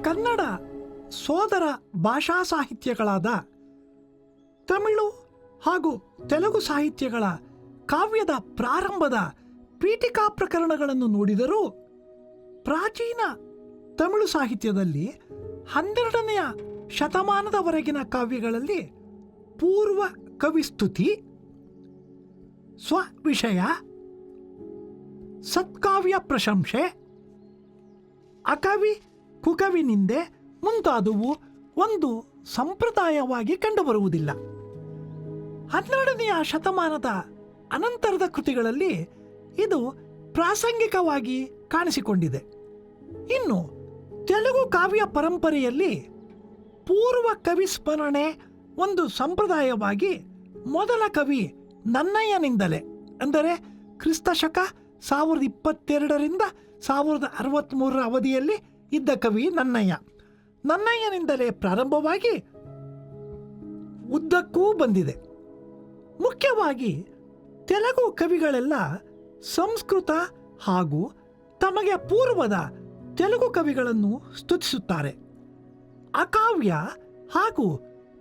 ಕನ್ನಡ ಸೋದರ ಭಾಷಾ ಸಾಹಿತ್ಯಗಳಾದ ತಮಿಳು ಹಾಗೂ ತೆಲುಗು ಸಾಹಿತ್ಯಗಳ ಕಾವ್ಯದ ಪ್ರಾರಂಭದ ಪೀಠಿಕಾ ಪ್ರಕರಣಗಳನ್ನು ನೋಡಿದರೂ ಪ್ರಾಚೀನ ತಮಿಳು ಸಾಹಿತ್ಯದಲ್ಲಿ 12ನೆಯ ಶತಮಾನದವರೆಗಿನ ಕಾವ್ಯಗಳಲ್ಲಿ ಪೂರ್ವ ಕವಿಸ್ತುತಿ, ಸ್ವವಿಷಯ, ಸತ್ಕಾವ್ಯ ಪ್ರಶಂಸೆ, ಅಕವಿ ಕುಕವಿ ನಿಂದೆ ಮುಂತಾದವು ಒಂದು ಸಂಪ್ರದಾಯವಾಗಿ ಕಂಡುಬರುವುದಿಲ್ಲ. 12ನೆಯ ಶತಮಾನದ ಅನಂತರದ ಕೃತಿಗಳಲ್ಲಿ ಇದು ಪ್ರಾಸಂಗಿಕವಾಗಿ ಕಾಣಿಸಿಕೊಂಡಿದೆ. ಇನ್ನು ತೆಲುಗು ಕಾವ್ಯ ಪರಂಪರೆಯಲ್ಲಿ ಪೂರ್ವ ಕವಿ ಸ್ಮರಣೆ ಒಂದು ಸಂಪ್ರದಾಯವಾಗಿ ಮೊದಲ ಕವಿ ನನ್ನಯ್ಯನಿಂದಲೇ, ಅಂದರೆ ಕ್ರಿಸ್ತಶಕ 1022ರಿಂದ 1063 ಅವಧಿಯಲ್ಲಿ ಇದ್ದ ಕವಿ ನನ್ನಯ್ಯನಿಂದಲೇ ಪ್ರಾರಂಭವಾಗಿ ಉದ್ದಕ್ಕೂ ಬಂದಿದೆ. ಮುಖ್ಯವಾಗಿ ತೆಲುಗು ಕವಿಗಳೆಲ್ಲ ಸಂಸ್ಕೃತ ಹಾಗೂ ತಮಗೆ ಪೂರ್ವದ ತೆಲುಗು ಕವಿಗಳನ್ನು ಸ್ತುತಿಸುತ್ತಾರೆ. ಅಕಾವ್ಯ ಹಾಗೂ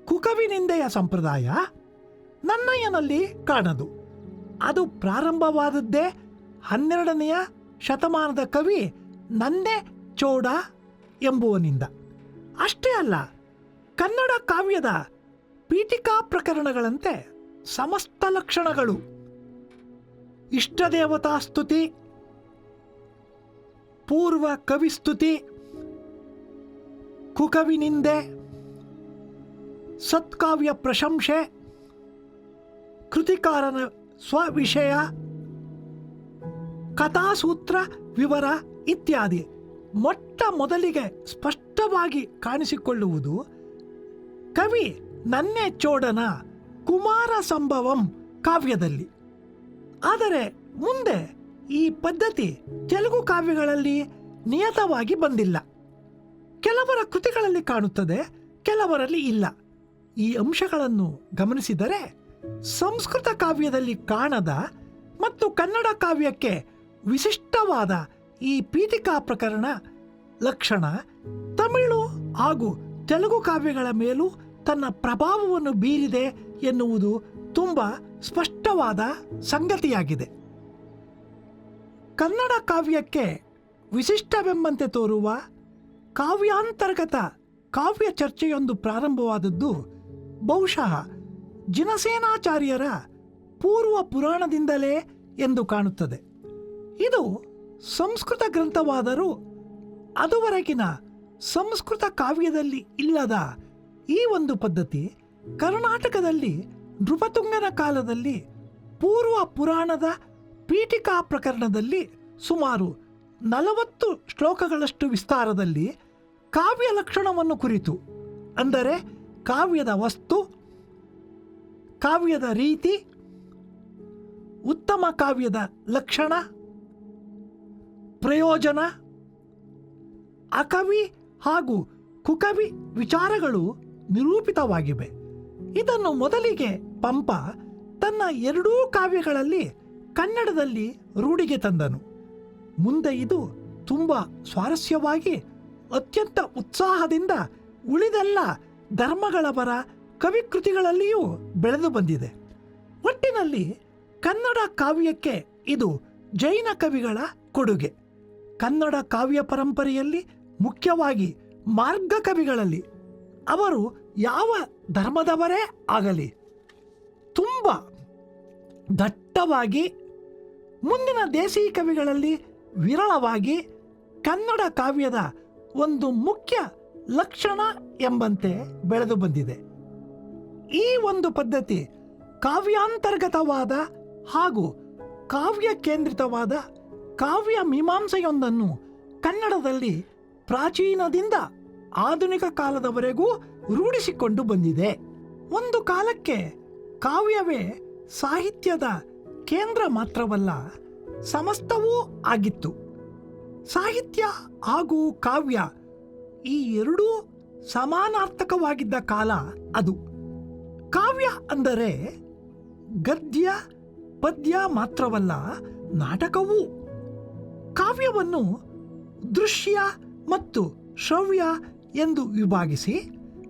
ಕುಕವಿನಿಂದೆಯ ಸಂಪ್ರದಾಯ ನನ್ನಯ್ಯನಲ್ಲಿ ಕಾಣದು. ಅದು ಪ್ರಾರಂಭವಾದದ್ದೇ 12ನೆಯ ಶತಮಾನದ ಕವಿ ನಂದೆ ಚೋಡ ಎಂಬುವನಿಂದ. ಅಷ್ಟೇ ಅಲ್ಲ, ಕನ್ನಡ ಕಾವ್ಯದ ಪೀಠಿಕಾ ಪ್ರಕರಣಗಳಂತೆ ಸಮಸ್ತ ಲಕ್ಷಣಗಳು, ಇಷ್ಟದೇವತಾ ಸ್ತುತಿ, ಪೂರ್ವ ಕವಿಸ್ತುತಿ, ಕುಕವಿನಿಂದೆ, ಸತ್ಕಾವ್ಯ ಪ್ರಶಂಸೆ, ಕೃತಿಕಾರನ ಸ್ವವಿಷಯ, ಕಥಾಸೂತ್ರ ವಿವರ ಇತ್ಯಾದಿ ಮೊಟ್ಟ ಮೊದಲಿಗೆ ಸ್ಪಷ್ಟವಾಗಿ ಕಾಣಿಸಿಕೊಳ್ಳುವುದು ಕವಿ ನನ್ನೆ ಚೋಡನ ಕುಮಾರ ಸಂಭವಂ ಕಾವ್ಯದಲ್ಲಿ. ಆದರೆ ಮುಂದೆ ಈ ಪದ್ಧತಿ ತೆಲುಗು ಕಾವ್ಯಗಳಲ್ಲಿ ನಿಯತವಾಗಿ ಬಂದಿಲ್ಲ. ಕೆಲವರ ಕೃತಿಗಳಲ್ಲಿ ಕಾಣುತ್ತದೆ, ಕೆಲವರಲ್ಲಿ ಇಲ್ಲ. ಈ ಅಂಶಗಳನ್ನು ಗಮನಿಸಿದರೆ ಸಂಸ್ಕೃತ ಕಾವ್ಯದಲ್ಲಿ ಕಾಣದ ಮತ್ತು ಕನ್ನಡ ಕಾವ್ಯಕ್ಕೆ ವಿಶಿಷ್ಟವಾದ ಈ ಪೀಠಿಕಾ ಪ್ರಕರಣ ಲಕ್ಷಣ ತಮಿಳು ಹಾಗೂ ತೆಲುಗು ಕಾವ್ಯಗಳ ಮೇಲೂ ತನ್ನ ಪ್ರಭಾವವನ್ನು ಬೀರಿದೆ ಎನ್ನುವುದು ತುಂಬ ಸ್ಪಷ್ಟವಾದ ಸಂಗತಿಯಾಗಿದೆ. ಕನ್ನಡ ಕಾವ್ಯಕ್ಕೆ ವಿಶಿಷ್ಟವೆಂಬಂತೆ ತೋರುವ ಕಾವ್ಯಾಂತರ್ಗತ ಕಾವ್ಯ ಚರ್ಚೆಯೊಂದು ಪ್ರಾರಂಭವಾದದ್ದು ಬಹುಶಃ ಜಿನಸೇನಾಚಾರ್ಯರ ಪೂರ್ವ ಪುರಾಣದಿಂದಲೇ ಎಂದು ಕಾಣುತ್ತದೆ. ಇದು ಸಂಸ್ಕೃತ ಗ್ರಂಥವಾದರೂ ಅದುವರೆಗಿನ ಸಂಸ್ಕೃತ ಕಾವ್ಯದಲ್ಲಿ ಇಲ್ಲದ ಈ ಒಂದು ಪದ್ಧತಿ ಕರ್ನಾಟಕದಲ್ಲಿ ನೃಪತುಂಗನ ಕಾಲದಲ್ಲಿ ಪೂರ್ವ ಪುರಾಣದ ಪೀಠಿಕಾ ಪ್ರಕರಣದಲ್ಲಿ ಸುಮಾರು 40 ಶ್ಲೋಕಗಳಷ್ಟು ವಿಸ್ತಾರದಲ್ಲಿ ಕಾವ್ಯ ಲಕ್ಷಣವನ್ನು ಕುರಿತು, ಅಂದರೆ ಕಾವ್ಯದ ವಸ್ತು, ಕಾವ್ಯದ ರೀತಿ, ಉತ್ತಮ ಕಾವ್ಯದ ಲಕ್ಷಣ, ಪ್ರಯೋಜನ, ಅಕವಿ ಹಾಗೂ ಕುಕವಿ ವಿಚಾರಗಳು ನಿರೂಪಿತವಾಗಿವೆ. ಇದನ್ನು ಮೊದಲಿಗೆ ಪಂಪ ತನ್ನ 2 ಕಾವ್ಯಗಳಲ್ಲಿ ಕನ್ನಡದಲ್ಲಿ ರೂಢಿಗೆ ತಂದನು. ಮುಂದೆ ಇದು ತುಂಬ ಸ್ವಾರಸ್ಯವಾಗಿ ಅತ್ಯಂತ ಉತ್ಸಾಹದಿಂದ ಉಳಿದೆಲ್ಲ ಧರ್ಮಗಳವರ ಕವಿಕೃತಿಗಳಲ್ಲಿಯೂ ಬೆಳೆದು ಬಂದಿದೆ. ಒಟ್ಟಿನಲ್ಲಿ ಕನ್ನಡ ಕಾವ್ಯಕ್ಕೆ ಇದು ಜೈನ ಕವಿಗಳ ಕೊಡುಗೆ. ಕನ್ನಡ ಕಾವ್ಯ ಪರಂಪರೆಯಲ್ಲಿ ಮುಖ್ಯವಾಗಿ ಮಾರ್ಗ ಕವಿಗಳಲ್ಲಿ ಅವರು ಯಾವ ಧರ್ಮದವರೇ ಆಗಲಿ ತುಂಬ ದಟ್ಟವಾಗಿ, ಮುಂದಿನ ದೇಸಿ ಕವಿಗಳಲ್ಲಿ ವಿರಳವಾಗಿ ಕನ್ನಡ ಕಾವ್ಯದ ಒಂದು ಮುಖ್ಯ ಲಕ್ಷಣ ಎಂಬಂತೆ ಬೆಳೆದು ಬಂದಿದೆ. ಈ ಒಂದು ಪದ್ಧತಿ ಕಾವ್ಯಾಂತರ್ಗತವಾದ ಹಾಗೂ ಕಾವ್ಯ ಕೇಂದ್ರಿತವಾದ ಕಾವ್ಯ ಮೀಮಾಂಸೆಯೊಂದನ್ನು ಕನ್ನಡದಲ್ಲಿ ಪ್ರಾಚೀನದಿಂದ ಆಧುನಿಕ ಕಾಲದವರೆಗೂ ರೂಢಿಸಿಕೊಂಡು ಬಂದಿದೆ. ಒಂದು ಕಾಲಕ್ಕೆ ಕಾವ್ಯವೇ ಸಾಹಿತ್ಯದ ಕೇಂದ್ರ ಮಾತ್ರವಲ್ಲ, ಸಮಸ್ತವೂ ಆಗಿತ್ತು. ಸಾಹಿತ್ಯ ಹಾಗೂ ಕಾವ್ಯ ಈ ಎರಡೂ ಸಮಾನಾರ್ಥಕವಾಗಿದ್ದ ಕಾಲ ಅದು. ಕಾವ್ಯ ಅಂದರೆ ಗದ್ಯ ಪದ್ಯ ಮಾತ್ರವಲ್ಲ, ನಾಟಕವೂ. ಕಾವ್ಯವನ್ನು ದೃಶ್ಯ ಮತ್ತು ಶ್ರವ್ಯ ಎಂದು ವಿಭಾಗಿಸಿ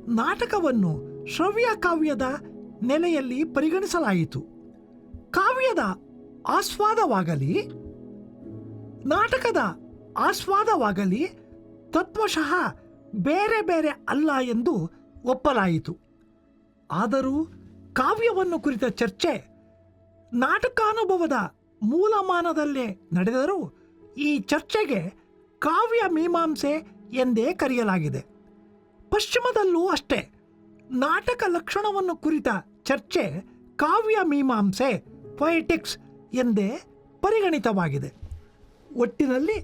ನಾಟಕವನ್ನು ಶ್ರವ್ಯ ಕಾವ್ಯದ ನೆಲೆಯಲ್ಲಿ ಪರಿಗಣಿಸಲಾಯಿತು. ಕಾವ್ಯದ ಆಸ್ವಾದವಾಗಲಿ ನಾಟಕದ ಆಸ್ವಾದವಾಗಲಿ ತತ್ವಶಃ ಬೇರೆ ಬೇರೆ ಅಲ್ಲ ಎಂದು ಒಪ್ಪಲಾಯಿತು. ಆದರೂ ಕಾವ್ಯವನ್ನು ಕುರಿತ ಚರ್ಚೆ ನಾಟಕಾನುಭವದ ಮೂಲಮಾನದಲ್ಲೇ ನಡೆದರೂ ಈ ಚರ್ಚೆಗೆ ಕಾವ್ಯ ಮೀಮಾಂಸೆ ಎಂದೇ ಕರೆಯಲಾಗಿದೆ. ಪಶ್ಚಿಮದಲ್ಲೂ ಅಷ್ಟೇ ನಾಟಕ ಲಕ್ಷಣವನ್ನು ಕುರಿತ ಚರ್ಚೆ ಕಾವ್ಯ ಮೀಮಾಂಸೆ ಪೊಯೆಟಿಕ್ಸ್ ಎಂದೇ ಪರಿಗಣಿತವಾಗಿದೆ. ಒಟ್ಟಿನಲ್ಲಿ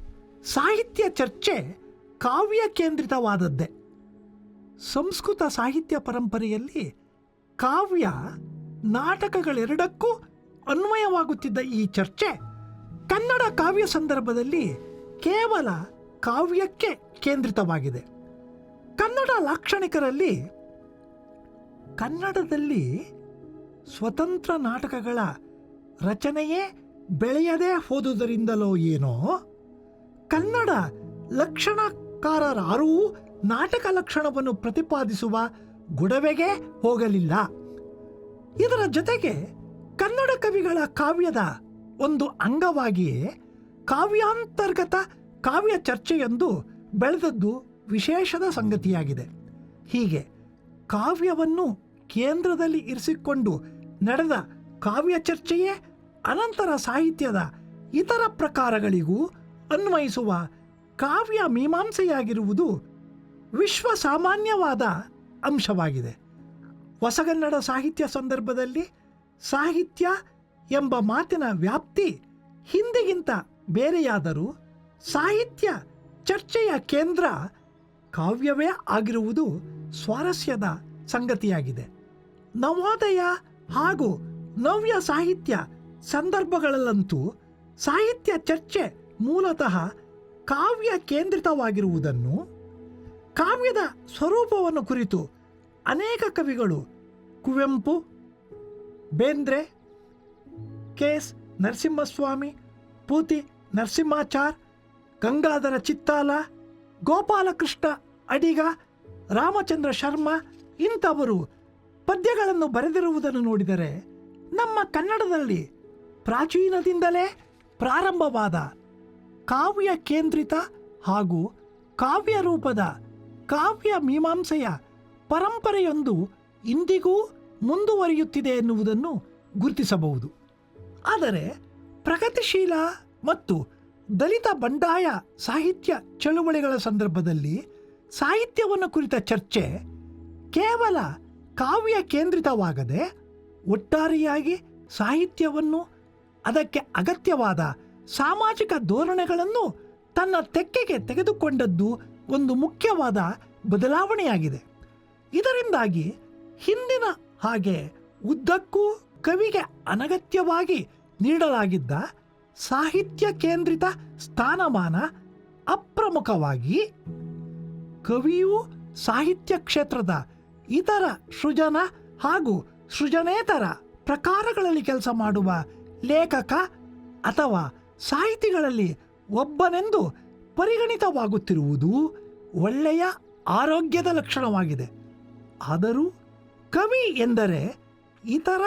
ಸಾಹಿತ್ಯ ಚರ್ಚೆ ಕಾವ್ಯ ಕೇಂದ್ರಿತವಾದದ್ದೇ. ಸಂಸ್ಕೃತ ಸಾಹಿತ್ಯ ಪರಂಪರೆಯಲ್ಲಿ ಕಾವ್ಯ ನಾಟಕಗಳೆರಡಕ್ಕೂ ಅನ್ವಯವಾಗುತ್ತಿದ್ದ ಈ ಚರ್ಚೆ ಕನ್ನಡ ಕಾವ್ಯ ಸಂದರ್ಭದಲ್ಲಿ ಕೇವಲ ಕಾವ್ಯಕ್ಕೆ ಕೇಂದ್ರಿತವಾಗಿದೆ. ಕನ್ನಡ ಲಾಕ್ಷಣಿಕರಲ್ಲಿ ಕನ್ನಡದಲ್ಲಿ ಸ್ವತಂತ್ರ ನಾಟಕಗಳ ರಚನೆಯೇ ಬೆಳೆಯದೇ ಹೋದುದರಿಂದಲೋ ಏನೋ ಕನ್ನಡ ಲಕ್ಷಣಕಾರರಾರೂ ನಾಟಕ ಲಕ್ಷಣವನ್ನು ಪ್ರತಿಪಾದಿಸುವ ಗೊಡವೆಗೆ ಹೋಗಲಿಲ್ಲ. ಇದರ ಜೊತೆಗೆ ಕನ್ನಡ ಕವಿಗಳ ಕಾವ್ಯದ ಒಂದು ಅಂಗವಾಗಿಯೇ ಕಾವ್ಯಾಂತರ್ಗತ ಕಾವ್ಯ ಚರ್ಚೆಯೊಂದು ಬೆಳೆದದ್ದು ವಿಶೇಷದ ಸಂಗತಿಯಾಗಿದೆ. ಹೀಗೆ ಕಾವ್ಯವನ್ನು ಕೇಂದ್ರದಲ್ಲಿ ಇರಿಸಿಕೊಂಡು ನಡೆದ ಕಾವ್ಯ ಚರ್ಚೆಯೇ ಅನಂತರ ಸಾಹಿತ್ಯದ ಇತರ ಪ್ರಕಾರಗಳಿಗೂ ಅನ್ವಯಿಸುವ ಕಾವ್ಯ ಮೀಮಾಂಸೆಯಾಗಿರುವುದು ವಿಶ್ವಸಾಮಾನ್ಯವಾದ ಅಂಶವಾಗಿದೆ. ಹೊಸಗನ್ನಡ ಸಾಹಿತ್ಯ ಸಂದರ್ಭದಲ್ಲಿ ಸಾಹಿತ್ಯ ಎಂಬ ಮಾತಿನ ವ್ಯಾಪ್ತಿ ಹಿಂದಿಗಿಂತ ಬೇರೆಯಾದರೂ ಸಾಹಿತ್ಯ ಚರ್ಚೆಯ ಕೇಂದ್ರ ಕಾವ್ಯವೇ ಆಗಿರುವುದು ಸ್ವಾರಸ್ಯದ ಸಂಗತಿಯಾಗಿದೆ. ನವೋದಯ ಹಾಗೂ ನವ್ಯ ಸಾಹಿತ್ಯ ಸಂದರ್ಭಗಳಲ್ಲಂತೂ ಸಾಹಿತ್ಯ ಚರ್ಚೆ ಮೂಲತಃ ಕಾವ್ಯ ಕೇಂದ್ರಿತವಾಗಿರುವುದನ್ನು, ಕಾವ್ಯದ ಸ್ವರೂಪವನ್ನು ಕುರಿತು ಅನೇಕ ಕವಿಗಳು ಕುವೆಂಪು, ಬೇಂದ್ರೆ, ಕೆ.ಎಸ್. ನರಸಿಂಹಸ್ವಾಮಿ, ಪೂತಿ ನರಸಿಂಹಾಚಾರ್, ಗಂಗಾಧರ ಚಿತ್ತಾಲ, ಗೋಪಾಲಕೃಷ್ಣ ಅಡಿಗ, ರಾಮಚಂದ್ರ ಶರ್ಮ ಇಂಥವರು ಪದ್ಯಗಳನ್ನು ಬರೆದಿರುವುದನ್ನು ನೋಡಿದರೆ ನಮ್ಮ ಕನ್ನಡದಲ್ಲಿ ಪ್ರಾಚೀನದಿಂದಲೇ ಪ್ರಾರಂಭವಾದ ಕಾವ್ಯ ಕೇಂದ್ರಿತ ಹಾಗೂ ಕಾವ್ಯ ರೂಪದ ಕಾವ್ಯ ಮೀಮಾಂಸೆಯ ಪರಂಪರೆಯೊಂದು ಇಂದಿಗೂ ಮುಂದುವರಿಯುತ್ತಿದೆ ಎನ್ನುವುದನ್ನು ಗುರುತಿಸಬಹುದು. ಆದರೆ ಪ್ರಗತಿಶೀಲ ಮತ್ತು ದಲಿತ ಬಂಡಾಯ ಸಾಹಿತ್ಯ ಚಳುವಳಿಗಳ ಸಂದರ್ಭದಲ್ಲಿ ಸಾಹಿತ್ಯವನ್ನು ಕುರಿತ ಚರ್ಚೆ ಕೇವಲ ಕಾವ್ಯ ಕೇಂದ್ರಿತವಾಗದೆ ಒಟ್ಟಾರೆಯಾಗಿ ಸಾಹಿತ್ಯವನ್ನು, ಅದಕ್ಕೆ ಅಗತ್ಯವಾದ ಸಾಮಾಜಿಕ ಧೋರಣೆಗಳನ್ನು ತನ್ನ ತೆಕ್ಕೆಗೆ ತೆಗೆದುಕೊಂಡದ್ದು ಒಂದು ಮುಖ್ಯವಾದ ಬದಲಾವಣೆಯಾಗಿದೆ. ಇದರಿಂದಾಗಿ ಹಿಂದಿನ ಹಾಗೆ ಉದ್ದಕ್ಕೂ ಕವಿಗೆ ಅನಗತ್ಯವಾಗಿ ನೀಡಲಾಗಿದ್ದ ಸಾಹಿತ್ಯ ಕೇಂದ್ರಿತ ಸ್ಥಾನಮಾನ ಅಪ್ರಮುಖವಾಗಿ ಕವಿಯು ಸಾಹಿತ್ಯ ಕ್ಷೇತ್ರದ ಇತರ ಸೃಜನ ಹಾಗೂ ಸೃಜನೇತರ ಪ್ರಕಾರಗಳಲ್ಲಿ ಕೆಲಸ ಮಾಡುವ ಲೇಖಕ ಅಥವಾ ಸಾಹಿತಿಗಳಲ್ಲಿ ಒಬ್ಬನೆಂದು ಪರಿಗಣಿತವಾಗುತ್ತಿರುವುದು ಒಳ್ಳೆಯ ಆರೋಗ್ಯದ ಲಕ್ಷಣವಾಗಿದೆ. ಆದರೂ ಕವಿ ಎಂದರೆ ಇತರ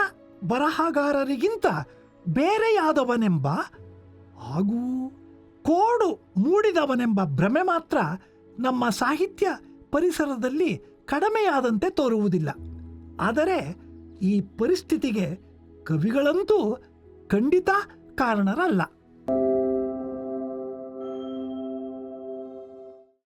ಬರಹಗಾರರಿಗಿಂತ ಬೇರೆಯಾದವನೆಂಬ ಹಾಗೂ ಕೋಡು ಮೂಡಿದವನೆಂಬ ಭ್ರಮೆ ಮಾತ್ರ ನಮ್ಮ ಸಾಹಿತ್ಯ ಪರಿಸರದಲ್ಲಿ ಕಡಿಮೆಯಾದಂತೆ ತೋರುವುದಿಲ್ಲ. ಆದರೆ ಈ ಪರಿಸ್ಥಿತಿಗೆ ಕವಿಗಳಂತೂ ಖಂಡಿತ ಕಾರಣರಲ್ಲ.